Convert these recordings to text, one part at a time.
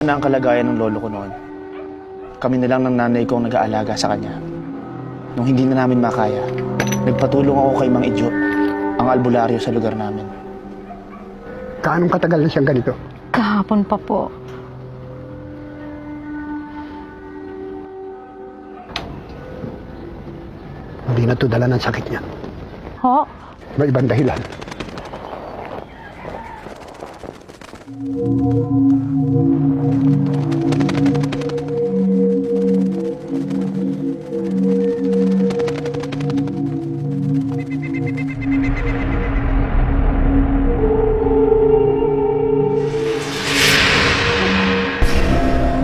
na ang kalagayan ng lolo ko noon. Kami na lang ng nanay ko ang nag-aalaga sa kanya. Nung hindi na namin makaya, nagpatulong ako kay Mang Idyo, ang albularyo sa lugar namin. Kaanong katagal na siyang ganito? Kahapon pa po. Hindi na to dala ng sakit niya. Ho? May ibang dahilan.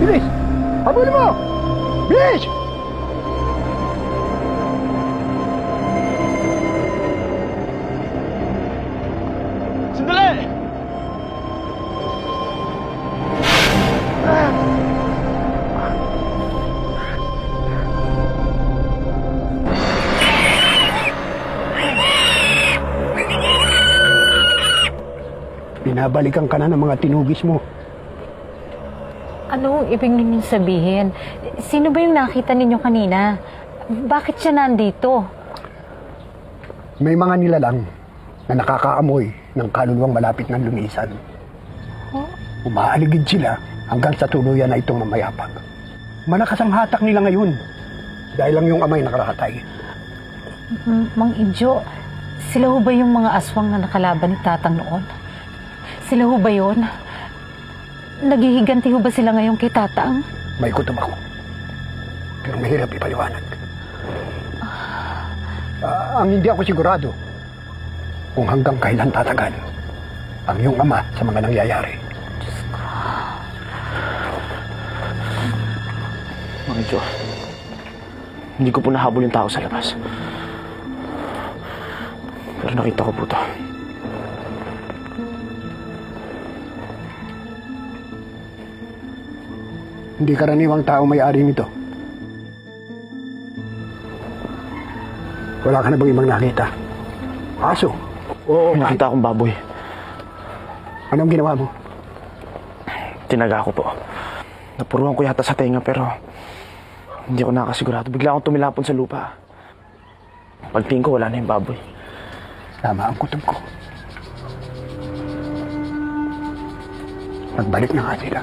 Bilis! Habulin mo! Bilis! Sandali! Binabalikan ka na ng mga tinugis mo. Anong ibig ninyong sabihin? Sino ba yung nakita ninyo kanina? Bakit siya nandito? May mga nilalang na nakakaamoy ng kaluluwang malapit ng lumisan. Umaaligid sila hanggang sa tuluyan na itong mamayapag. Malakas ang hatak nila ngayon dahil lang yung amay nakaratay. Mang Idyo, sila ho ba yung mga aswang na nakalaban ni Tatang noon? Sila ho ba yun? Naghihiganti ho ba sila ngayon kay Tatang? May kutob ako. Pero mahirap ipaliwanag. Ang hindi ako sigurado kung hanggang kailan tatagal ang iyong ama sa mga nangyayari. Mang Idyo, hindi ko po nahabol yung tao sa labas. Pero nakita ko po to. Hindi karaniwang tao may-ari nito. Wala ka na bang ibang nakita? Aso? Oo, nakita akong baboy. Anong ginawa mo? Tinaga ko po. Napuruan ko yata sa tenga pero hindi ako nakasigurado. Bigla akong tumilapon sa lupa. Pagtingin ko, wala na yung baboy. Tama ang kutob ko. Nagbalik na nga sila.